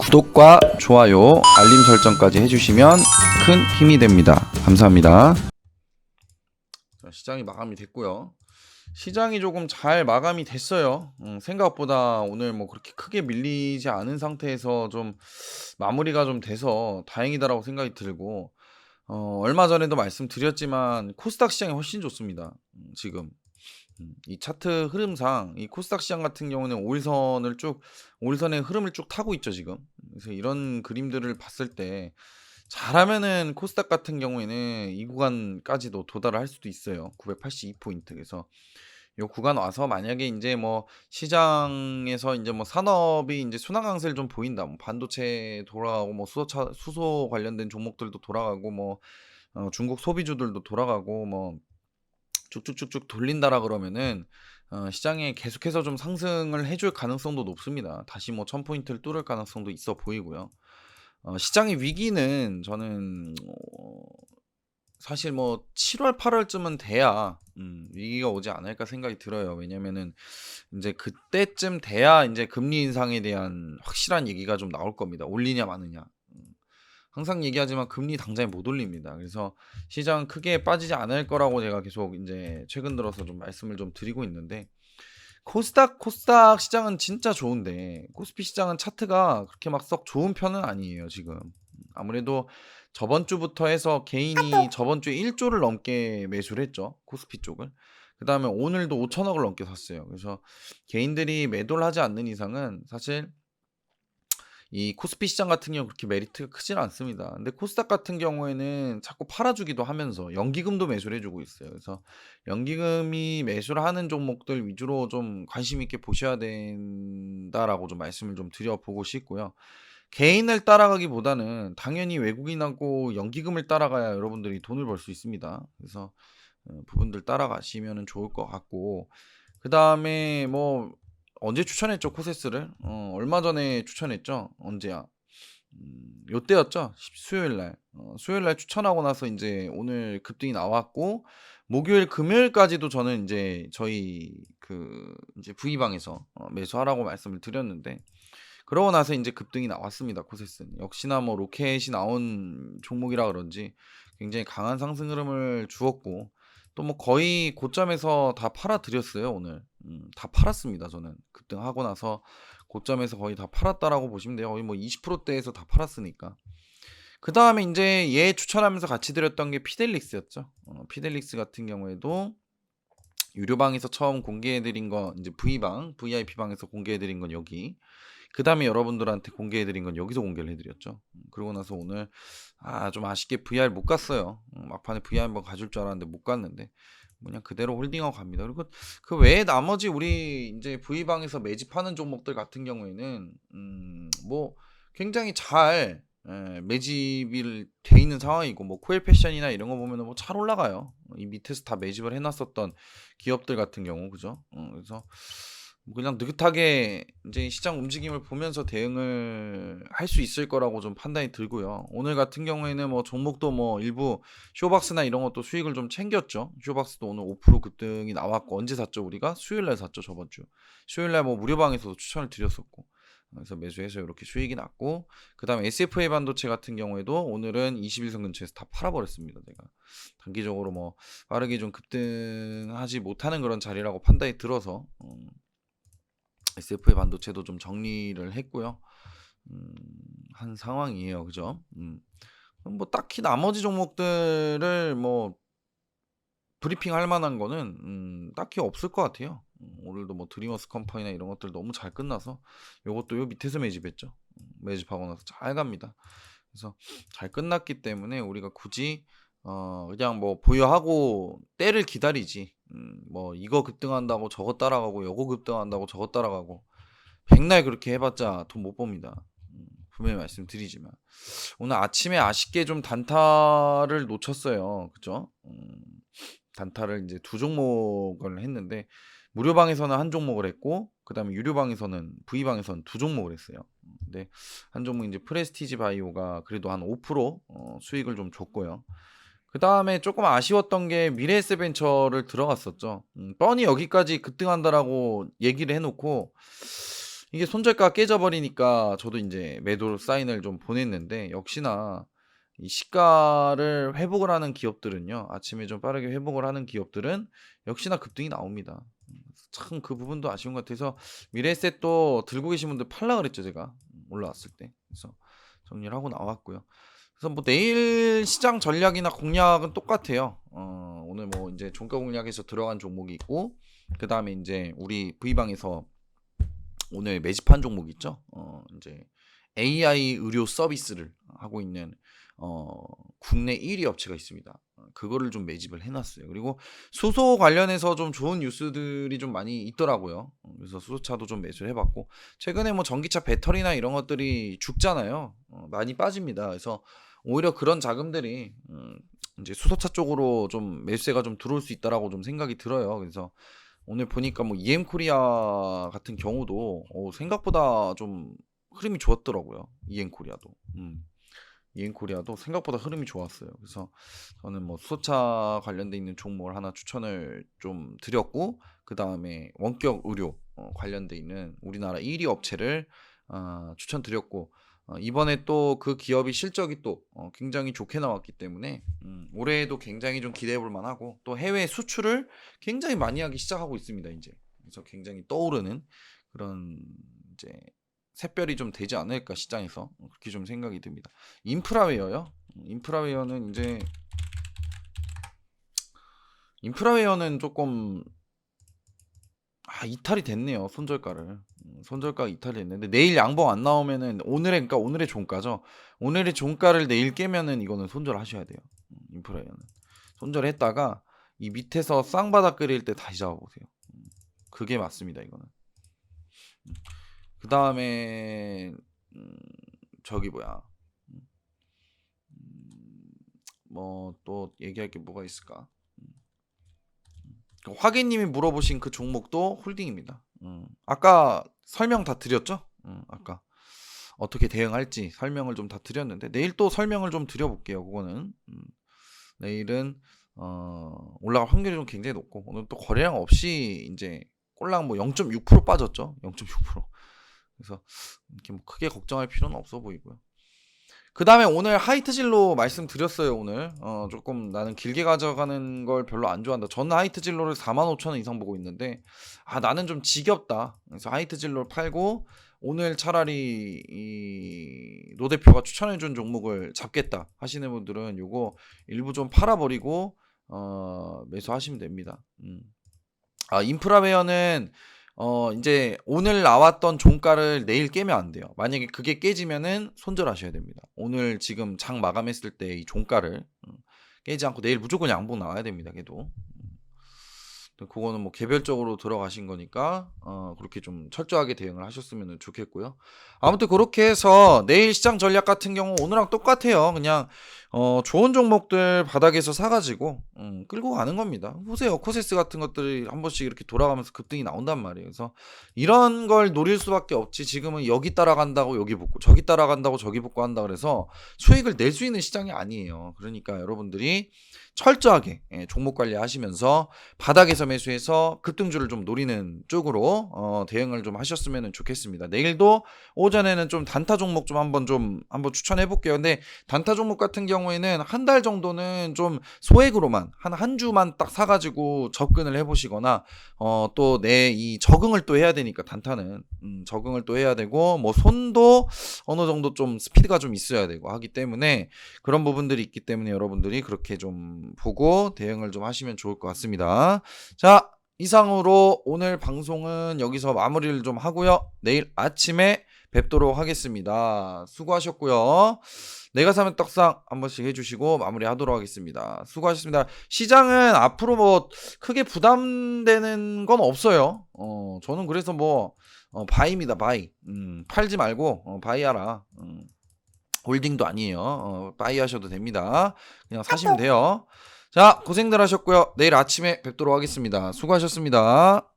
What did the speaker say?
구독과 좋아요, 알림 설정까지 해주시면 큰 힘이 됩니다. 감사합니다. 자, 시장이 마감이 됐고요. 시장이 조금 잘 마감이 됐어요. 생각보다 오늘 뭐 그렇게 크게 밀리지 않은 상태에서 좀 마무리가 좀 돼서 다행이다라고 생각이 들고, 얼마 전에도 말씀드렸지만 코스닥 시장이 훨씬 좋습니다. 지금 이 차트 흐름상 이 코스닥 시장 같은 경우는 5일선의 흐름을 쭉 타고 있죠 지금. 그래서 이런 그림들을 봤을 때 잘하면은 코스닥 같은 경우에는 이 구간까지도 도달을 할 수도 있어요. 982포인트. 그래서 요 구간 와서 만약에 인제 뭐 시장에서 인제 뭐 산업이 인제 순환 강세를 좀 보인다. 뭐 반도체 돌아가고 뭐 수소 관련된 종목들도 돌아가고 뭐 중국 소비주들도 돌아가고 뭐 쭉쭉쭉쭉 돌린다라 그러면은 시장에 계속해서 좀 상승을 해줄 가능성도 높습니다. 다시 뭐 1000포인트를 뚫을 가능성도 있어 보이고요. 시장의 위기는 저는 사실 뭐 7월 8월쯤은 돼야 위기가 오지 않을까 생각이 들어요. 왜냐면은 인제 그때쯤 돼야 인제 금리 인상에 대한 확실한 얘기가 좀 나올 겁니다. 올리냐 마느냐. 항상 얘기하지만 금리 당장에 못 올립니다. 그래서 시장 크게 빠지지 않을 거라고 제가 계속 인제 최근 들어서 좀 말씀을 좀 드리고 있는데, 코스닥 시장은 진짜 좋은데 코스피 시장은 차트가 그렇게 막 썩 좋은 편은 아니에요 지금. 아무래도 저번 주부터 해서 개인이 저번 주에 1 조를 넘게 매수를 했죠, 코스피 쪽을. 그다음에 오늘도 5천억을 넘게 샀어요. 그래서 개인들이 매도를 하지 않는 이상은 사실 이 코스피 시장 같은 경우 그렇게 메리트가 크진 않습니다. 근데 코스닥 같은 경우에는 자꾸 팔아주기도 하면서 연기금도 매수를 해주고 있어요. 그래서 연기금이 매수를 하는 종목들 위주로 좀 관심 있게 보셔야 된다라고 좀 말씀을 좀 드려보고 싶고요. 개인을 따라가기보다는 당연히 외국인하고 연기금을 따라가야 여러분들이 돈을 벌 수 있습니다. 그래서 부분들 따라가시면 좋을 것 같고, 그 다음에 뭐 언제 추천했죠 코세스를? 얼마 전에 추천했죠. 언제야? 요때였죠. 수요일날. 수요일날 추천하고 나서 이제 오늘 급등이 나왔고, 목요일 금요일까지도 저는 이제 저희 그 이제 V방에서 매수하라고 말씀을 드렸는데, 그러고 나서 이제 급등이 나왔습니다. 코세스는 역시나 뭐 로켓이 나온 종목이라 그런지 굉장히 강한 상승 흐름을 주었고, 또 뭐 거의 고점에서 다 팔아 드렸어요 오늘. 다 팔았습니다 저는. 급등하고 나서 고점에서 거의 다 팔았다라고 보시면 돼요. 거의 뭐 20%대에서 다 팔았으니까. 그 다음에 이제 얘 추천하면서 같이 드렸던 게 피델릭스였죠. 피델릭스 같은 경우에도 유료방에서 처음 공개해드린 거 이제 V방, VIP방에서 공개해드린 건 여기. 그 다음에 여러분들한테 공개해드린 건 여기서 공개를 해드렸죠. 그러고 나서 오늘 좀 아쉽게 VR 못 갔어요. 막판에 VR 한번 가줄 줄 알았는데 못 갔는데 그냥 그대로 홀딩하고 갑니다. 그리고 그 외에 나머지 우리 이제 V방에서 매집하는 종목들 같은 경우에는 뭐 굉장히 잘 매집이 돼 있는 상황이고, 뭐 코엘 패션이나 이런 거 보면은 뭐 잘 올라가요. 이 밑에서 다 매집을 해놨었던 기업들 같은 경우, 그죠? 그래서 뭐 그냥 느긋하게 이제 시장 움직임을 보면서 대응을 할 수 있을 거라고 좀 판단이 들고요. 오늘 같은 경우에는 뭐 종목도 뭐 일부 쇼박스나 이런 것도 수익을 좀 챙겼죠. 쇼박스도 오늘 5% 급등이 나왔고, 언제 샀죠 우리가? 수요일날 샀죠 저번 주. 수요일날 뭐 무료방에서도 추천을 드렸었고, 그래서 매수해서 이렇게 수익이 났고, 그 다음에 SFA 반도체 같은 경우에도 오늘은 21선 근처에서 다 팔아버렸습니다. 제가 단기적으로 뭐 빠르게 좀 급등하지 못하는 그런 자리라고 판단이 들어서 SFA 반도체도 좀 정리를 했고요. 한 상황이에요. 그죠? 뭐 딱히 나머지 종목들을 뭐 브리핑 할 만한 거는 딱히 없을 것 같아요. 오늘도 뭐 드리머스 컴퍼니나 이런 것들 너무 잘 끝나서 요것도 요 밑에서 매집했죠. 매집하고 나서 잘 갑니다. 그래서 잘 끝났기 때문에 우리가 굳이 그냥 뭐 보유하고 때를 기다리지, 뭐 이거 급등한다고 저거 따라가고 요거 급등한다고 저거 따라가고 백날 그렇게 해봤자 돈 못 법니다. 분명히 말씀드리지만 오늘 아침에 아쉽게 좀 단타를 놓쳤어요. 그죠? 단타를 이제 두 종목을 했는데, 무료방에서는 한 종목을 했고, 그 다음에 유료방에서는 V방에서는 두 종목을 했어요. 근데 한 종목 이제 프레스티지 바이오가 그래도 한 5% 수익을 좀 줬고요. 그 다음에 조금 아쉬웠던 게 미래에셋벤처를 들어갔었죠. 뻔히 여기까지 급등한다라고 얘기를 해놓고 이게 손절가 깨져버리니까 저도 이제 매도 사인을 좀 보냈는데, 역시나 이 시가를 회복을 하는 기업들은요, 아침에 좀 빠르게 회복을 하는 기업들은 역시나 급등이 나옵니다. 참 그 부분도 아쉬운 것 같아서 미래에셋도 들고 계신 분들 팔라 그랬죠, 제가 올라왔을 때. 그래서 정리를 하고 나왔고요. 그래서 뭐 내일 시장 전략이나 공략은 똑같아요. 오늘 뭐 이제 종가 공략에서 들어간 종목이 있고, 그 다음에 이제 우리 V방에서 오늘 매집한 종목 있죠. 이제 AI 의료 서비스를 하고 있는 국내 1위 업체가 있습니다. 그거를 좀 매집을 해놨어요. 그리고 수소 관련해서 좀 좋은 뉴스들이 좀 많이 있더라고요. 그래서 수소차도 좀 매수를 해봤고, 최근에 뭐 전기차 배터리나 이런 것들이 죽잖아요. 많이 빠집니다. 그래서 오히려 그런 자금들이 이제 수소차 쪽으로 좀 매수세가 좀 들어올 수 있다라고 좀 생각이 들어요. 그래서 오늘 보니까 뭐 EM 코리아 같은 경우도 생각보다 좀 흐름이 좋았더라고요. EM 코리아도. EM 코리아도 생각보다 흐름이 좋았어요. 그래서 저는 뭐 수소차 관련돼 있는 종목을 하나 추천을 좀 드렸고, 그 다음에 원격 의료 관련돼 있는 우리나라 1위 업체를 추천드렸고, 이번에 또 그 기업이 실적이 또 굉장히 좋게 나왔기 때문에 올해에도 굉장히 좀 기대해 볼 만하고, 또 해외 수출을 굉장히 많이 하기 시작하고 있습니다, 이제. 그래서 굉장히 떠오르는 그런 이제 샛별이 좀 되지 않을까 시장에서, 그렇게 좀 생각이 듭니다. 인프라웨어요. 인프라웨어는 조금 이탈이 됐네요. 손절가가 이탈이 됐는데, 내일 양봉 안 나오면은 그러니까 오늘의 종가죠. 오늘의 종가를 내일 깨면은 이거는 손절하셔야 돼요. 인프라웨어는 손절했다가 이 밑에서 쌍바닥 끓일 때 다시 잡아보세요. 그게 맞습니다, 이거는. 그 다음에 저기 뭐야, 뭐 또 얘기할 게 뭐가 있을까? 화개님이 물어보신 그 종목도 홀딩입니다. 아까 설명 다 드렸죠? 아까 어떻게 대응할지 설명을 좀 다 드렸는데, 내일 또 설명을 좀 드려볼게요. 그거는 내일은 올라갈 확률이 좀 굉장히 높고, 오늘 또 거래량 없이 이제 꼴랑 뭐 0.6% 빠졌죠. 0.6%. 그래서 이렇게 뭐 크게 걱정할 필요는 없어 보이고요. 그 다음에 오늘 하이트 진로 말씀드렸어요. 오늘 조금 나는 길게 가져가는 걸 별로 안 좋아한다. 저는 하이트 진로를 45,000원 이상 보고 있는데, 나는 좀 지겹다. 그래서 하이트 진로를 팔고 오늘 차라리 이 노 대표가 추천해준 종목을 잡겠다 하시는 분들은 요거 일부 좀 팔아버리고 매수하시면 됩니다. 인프라웨어는 이제 오늘 나왔던 종가를 내일 깨면 안 돼요. 만약에 그게 깨지면은 손절하셔야 됩니다. 오늘 지금 장 마감했을 때 이 종가를 깨지 않고 내일 무조건 양봉 나와야 됩니다. 걔도. 그거는 뭐 개별적으로 들어가신 거니까 그렇게 좀 철저하게 대응을 하셨으면 좋겠고요. 아무튼 그렇게 해서 내일 시장 전략 같은 경우 오늘랑 똑같아요. 그냥 좋은 종목들 바닥에서 사가지고 끌고 가는 겁니다. 보세요, 코세스 같은 것들이 한 번씩 이렇게 돌아가면서 급등이 나온단 말이에요. 그래서 이런 걸 노릴 수밖에 없지. 지금은 여기 따라간다고 여기 붙고, 저기 따라간다고 저기 붙고 한다 그래서 수익을 낼 수 있는 시장이 아니에요. 그러니까 여러분들이 철저하게 종목 관리하시면서 바닥에서 매수해서 급등주를 좀 노리는 쪽으로 대응을 좀 하셨으면 좋겠습니다. 내일도 오전에는 좀 단타 종목 좀 한번 추천해 볼게요. 근데 단타 종목 같은 경우에는 한 달 정도는 좀 소액으로만 한 주만 딱 사가지고 접근을 해보시거나, 또 내 이 적응을 또 해야 되니까 단타는 적응을 또 해야 되고, 뭐 손도 어느 정도 좀 스피드가 좀 있어야 되고 하기 때문에, 그런 부분들이 있기 때문에 여러분들이 그렇게 좀 보고 대응을 좀 하시면 좋을 것 같습니다. 자, 이상으로 오늘 방송은 여기서 마무리를 좀 하고요. 내일 아침에 뵙도록 하겠습니다. 수고하셨고요. 내가 사면 떡상 한 번씩 해주시고 마무리하도록 하겠습니다. 수고하셨습니다. 시장은 앞으로 뭐 크게 부담되는 건 없어요. 저는 그래서 뭐 바이입니다. 바이. 팔지 말고 바이하라. 홀딩도 아니에요. 바이 하셔도 됩니다. 그냥 사시면 돼요. 자, 고생들 하셨고요. 내일 아침에 뵙도록 하겠습니다. 수고하셨습니다.